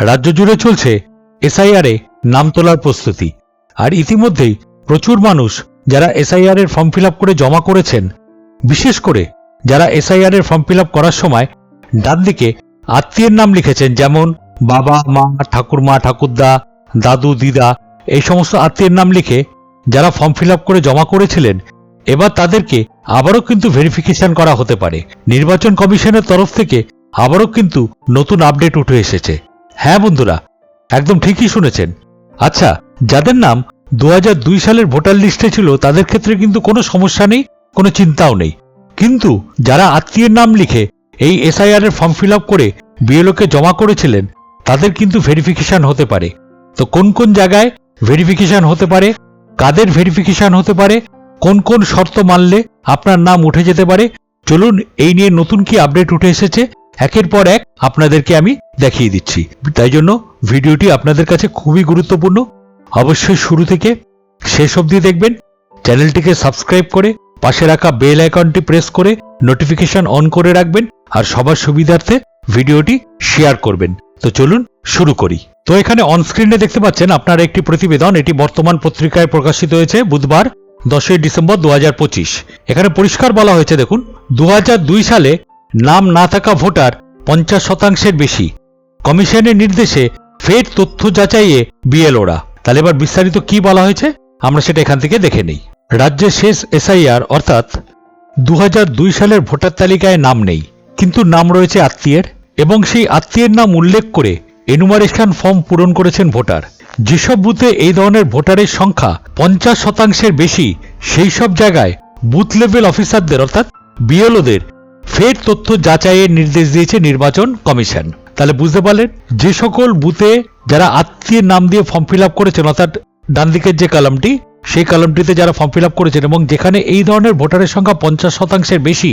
রাজ্য জুড়ে চলছে এসআইআরে নাম তোলার প্রস্তুতি। আর ইতিমধ্যেই প্রচুর মানুষ যারা এসআইআর এর ফর্ম ফিল আপ করে জমা করেছেন, বিশেষ করে যারা এসআইআর এর ফর্ম ফিল আপ করার সময় ডান দিকে আত্মীয়ের নাম লিখেছেন, যেমন বাবা, মা, ঠাকুরমা, ঠাকুরদা, দাদু, দিদা, এই সমস্ত আত্মীয়ের নাম লিখে যারা ফর্ম ফিল আপ করে জমা করেছিলেন, এবার তাদেরকে আবারও কিন্তু ভেরিফিকেশন করা হতে পারে। নির্বাচন কমিশনের তরফ থেকে আবারও কিন্তু নতুন আপডেট উঠে এসেছে। হ্যাঁ বন্ধুরা, একদম ঠিকই শুনেছেন। আচ্ছা, যাদের নাম 2002 সালের ভোটার লিস্টে ছিল তাদের ক্ষেত্রে কিন্তু কোনো সমস্যা নেই, কোনো চিন্তাও নেই। কিন্তু যারা আত্মীয়ের নাম লিখে এই এসআইআর এর ফর্ম ফিল আপ করে বিএলওকে জমা করেছিলেন, তাদের কিন্তু ভেরিফিকেশন হতে পারে। তো কোন কোন জায়গায় ভেরিফিকেশন হতে পারে, কাদের ভেরিফিকেশন হতে পারে, কোন কোন শর্ত মানলে আপনার নাম উঠে যেতে পারে, চলুন এই নিয়ে নতুন কি আপডেট উঠে এসেছে একের পর এক আপনাদেরকে আমি দেখিয়ে দিচ্ছি। তাই জন্য ভিডিওটি আপনাদের কাছে খুবই গুরুত্বপূর্ণ। অবশ্যই শুরু থেকে শেষ অবধি দেখবেন। চ্যানেলটিকে সাবস্ক্রাইব করে পাশে রাখা বেল আইকনটি প্রেস করে নোটিফিকেশন অন করে রাখবেন, আর সবার সুবিধার্থে ভিডিওটি শেয়ার করবেন। তো চলুন শুরু করি। তো এখানে অন স্ক্রিনে দেখতে পাচ্ছেন আপনারা একটি প্রতিবেদন। এটি বর্তমান পত্রিকায় প্রকাশিত হয়েছে বুধবার 10 ডিসেম্বর 2025। এখানে পরিষ্কার বলা হয়েছে, দেখুন, 2002 সালে নাম না থাকা ভোটার 50% বেশি। কমিশনের নির্দেশে ফের তথ্য যাচাইয়ে বিএলওরা। তাহলে এবার বিস্তারিত কি বলা হয়েছে আমরা সেটা এখান থেকে দেখে নেই। রাজ্যের শেষ এসআইআর অর্থাৎ 2002 সালের ভোটার তালিকায় নাম নেই, কিন্তু নাম রয়েছে আত্মীয়ের, এবং সেই আত্মীয়ের নাম উল্লেখ করে এনুমারেশন ফর্ম পূরণ করেছেন ভোটার। যেসব বুথে এই ধরনের ভোটারের সংখ্যা 50% বেশি, সেই সব জায়গায় বুথ লেভেল অফিসারদের অর্থাৎ বিএলওদের ফের তথ্য যাচাইয়ের নির্দেশ দিয়েছে নির্বাচন কমিশন। তাহলে বুঝতে পারলেন, যে সকল বুথে যারা আত্মীয়ের নাম দিয়ে ফর্ম ফিল আপ করেছেন, অর্থাৎ ডান দিকের যে কলামটি, সেই কলামটিতে যারা ফর্ম ফিল আপ করেছেন এবং যেখানে এই ধরনের ভোটারের সংখ্যা 50% বেশি,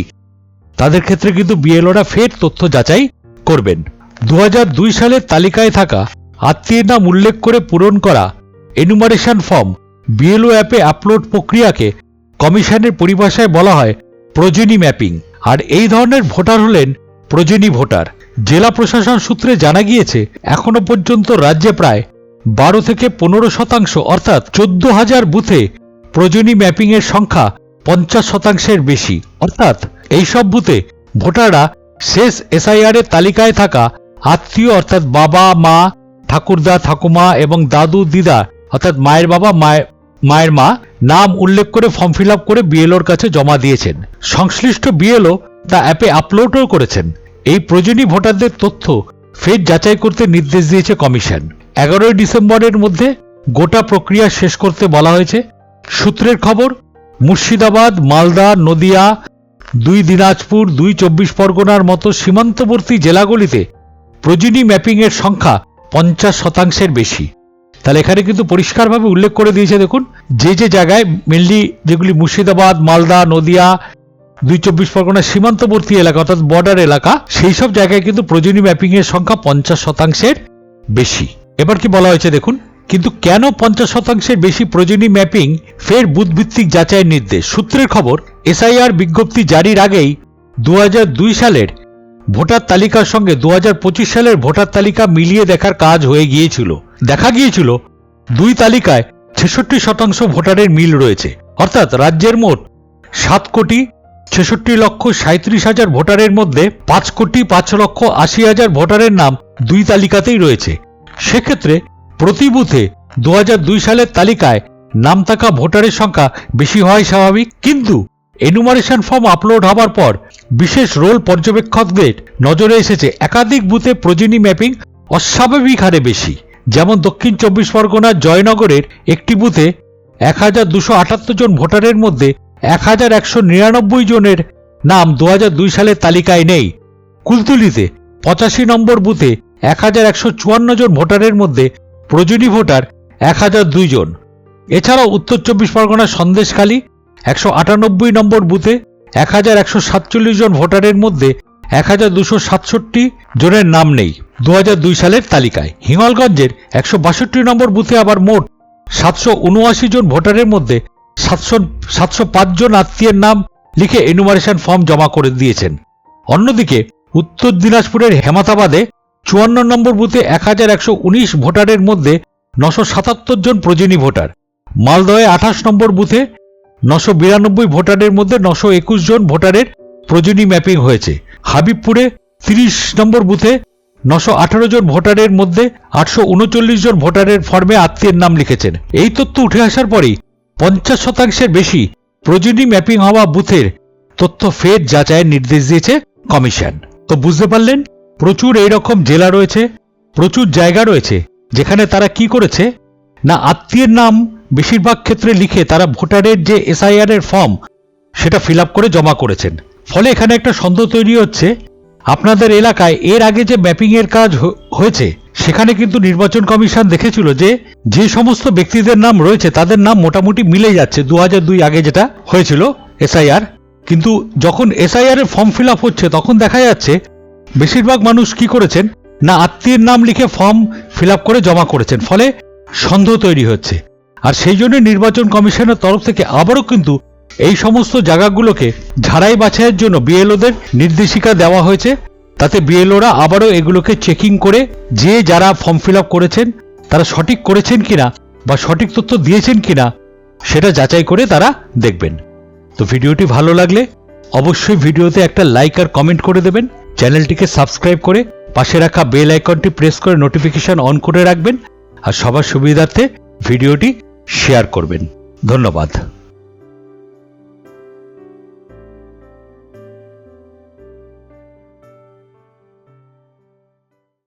তাদের ক্ষেত্রে কিন্তু বিএলওরা ফের তথ্য যাচাই করবেন। 2002 সালের তালিকায় থাকা আত্মীয়ের নাম উল্লেখ করে পূরণ করা এনুমারেশন ফর্ম বিএলও অ্যাপে আপলোড প্রক্রিয়াকে কমিশনের পরিভাষায় বলা হয় প্রোজেনি ম্যাপিং। আর এই ধরনের ভোটার হলেন প্রোজেনি ভোটার। জেলা প্রশাসন সূত্রে জানা গিয়েছে, এখনো পর্যন্ত রাজ্যে প্রায় 12 থেকে 15% অর্থাৎ 14,000 বুথে প্রোজেনি ম্যাপিং এর সংখ্যা 50%-এর বেশি। অর্থাৎ এইসব বুথে ভোটাররা শেষ এসআইআর এর তালিকায় থাকা আত্মীয় অর্থাৎ বাবা, মা, ঠাকুরদা, ঠাকুমা এবং দাদু, দিদা অর্থাৎ মায়ের বাবা, মায়ের মা নাম উল্লেখ করে ফর্ম ফিল আপ করে বিএলওর কাছে জমা দিয়েছেন। সংশ্লিষ্ট বিএলও তা অ্যাপে আপলোডও করেছেন। এই প্রয়োজনী ভোটারদের তথ্য ফের যাচাই করতে নির্দেশ দিয়েছে কমিশন। 11 ডিসেম্বরের মধ্যে গোটা প্রক্রিয়া শেষ করতে বলা হয়েছে। সূত্রের খবর, মুর্শিদাবাদ, মালদা, নদিয়া, 2 দিনাজপুর, 2 24 পরগনার মতো সীমান্তবর্তী জেলাগুলিতে প্রয়োজনী ম্যাপিং এর সংখ্যা 50%-এর বেশি। তাহলে এখানে কিন্তু পরিষ্কারভাবে উল্লেখ করে দিয়েছে, দেখুন, যে যে জায়গায় মেনলি যেগুলি মুর্শিদাবাদ, মালদা, নদিয়া, 2 24 পরগনার সীমান্তবর্তী এলাকা অর্থাৎ বর্ডার এলাকা, সেই সব জায়গায় কিন্তু প্রয়োজনীয় ম্যাপিং এর সংখ্যা 50%-এর বেশি। এবার কি বলা হয়েছে দেখুন, কিন্তু কেন 50%-এর বেশি প্রয়োজনীয় ম্যাপিং, ফের বুথ ভিত্তিক যাচাইয়ের নির্দেশ। সূত্রের খবর, এসআইআর বিজ্ঞপ্তি জারির আগেই 2002 সালের ভোটার তালিকার সঙ্গে 2025 সালের ভোটার তালিকা মিলিয়ে দেখার কাজ হয়ে গিয়েছিল। দেখা গিয়েছিল 2 তালিকায় 66% ভোটারের মিল রয়েছে। অর্থাৎ রাজ্যের মোট 7,66,37,000 ভোটারের মধ্যে 5,05,80,000 ভোটারের নাম 2 তালিকাতেই রয়েছে। সেক্ষেত্রে প্রতি বুথে 2002 সালের তালিকায় নাম থাকা ভোটারের সংখ্যা বেশি হওয়াই স্বাভাবিক। কিন্তু এনুমারেশন ফর্ম আপলোড হওয়ার পর বিশেষ রোল পর্যবেক্ষকদের নজরে এসেছে একাধিক বুথে প্রয়োজনীয় ম্যাপিং অস্বাভাবিক হারে বেশি। যেমন দক্ষিণ 24 পরগনার জয়নগরের একটি বুথে 1,278 জন ভোটারের মধ্যে 1,199 জনের নাম 2002 সালের তালিকায় নেই। কুলতলিতে 85 নম্বর বুথে 1,154 জন ভোটারের মধ্যে প্রয়োজনীয় ভোটার 1,002 জন। এছাড়াও উত্তর 24 পরগনার সন্দেশখালী 198 নম্বর বুথে 1,147 জন ভোটারের মধ্যে 1,267 জনের নাম নেই 2002 সালের তালিকায়। হিঙ্গলগঞ্জের 162 নম্বর বুথে আবার মোট 779 জন ভোটারের মধ্যে 705 জন আত্মীয়ের নাম লিখে এনুমারেশন ফর্ম জমা করে দিয়েছেন। অন্যদিকে উত্তর দিনাজপুরের হেমাতাবাদে 54 নম্বর বুথে 1119 ভোটারের মধ্যে 977 জন প্রজেনী ভোটার। মালদহে 28 নম্বর বুথে 992 ভোটারের মধ্যে 921 জন ভোটারের প্রজেনী ম্যাপিং হয়েছে। হাবিবপুরে 30 নম্বর বুথে 918 জন ভোটারের মধ্যে 839 জন ভোটারের ফর্মে আত্মীয়ের নাম লিখেছেন। এই তথ্য উঠে আসার পরেই 50% বেশি প্রজেনী ম্যাপিং হওয়া বুথের তথ্য ফের যাচাইয়ের নির্দেশ দিয়েছে কমিশন। তো বুঝতে পারলেন, প্রচুর এইরকম জেলা রয়েছে, প্রচুর জায়গা রয়েছে যেখানে তারা কি করেছে না আত্মীয়ের নাম বেশিরভাগ ক্ষেত্রে লিখে তারা ভোটারের যে এসআইআর এর ফর্ম সেটা ফিল আপ করে জমা করেছেন। ফলে এখানে একটা সন্দেহ তৈরি হচ্ছে আপনাদের এলাকায় এর আগে যে ম্যাপিং এর কাজ হয়েছে সেখানে কিন্তু নির্বাচন কমিশন দেখেছিল যে সমস্ত ব্যক্তিদের নাম রয়েছে তাদের নাম মোটামুটি মিলে যাচ্ছে 2002 আগে যেটা হয়েছিল এসআইআর। কিন্তু যখন এসআইআর এর ফর্ম ফিল আপ হচ্ছে তখন দেখা যাচ্ছে বেশিরভাগ মানুষ কি করেছেন না আত্মীয়ের নাম লিখে ফর্ম ফিল আপ করে জমা করেছেন। ফলে সন্দেহ তৈরি হচ্ছে। আর সেই জন্য নির্বাচন কমিশনের তরফ থেকে আবারও কিন্তু এই সমস্ত জায়গাগুলোকে ঝাড়াই বাছাইয়ের জন্য বিএলওদের নির্দেশিকা দেওয়া হয়েছে। তাতে বিএলওরা আবারও এগুলোকে চেকিং করে যারা ফর্ম ফিল আপ করেছেন তারা সঠিক করেছেন কিনা বা সঠিক তথ্য দিয়েছেন কিনা সেটা যাচাই করে তারা দেখবেন। তো ভিডিওটি ভালো লাগলে অবশ্যই ভিডিওতে একটা লাইক আর কমেন্ট করে দেবেন। চ্যানেলটিকে সাবস্ক্রাইব করে পাশে রাখা বেল আইকনটি প্রেস করে নোটিফিকেশন অন করে রাখবেন। আর সবার সুবিধার্থে ভিডিওটি শেয়ার করবেন। ধন্যবাদ।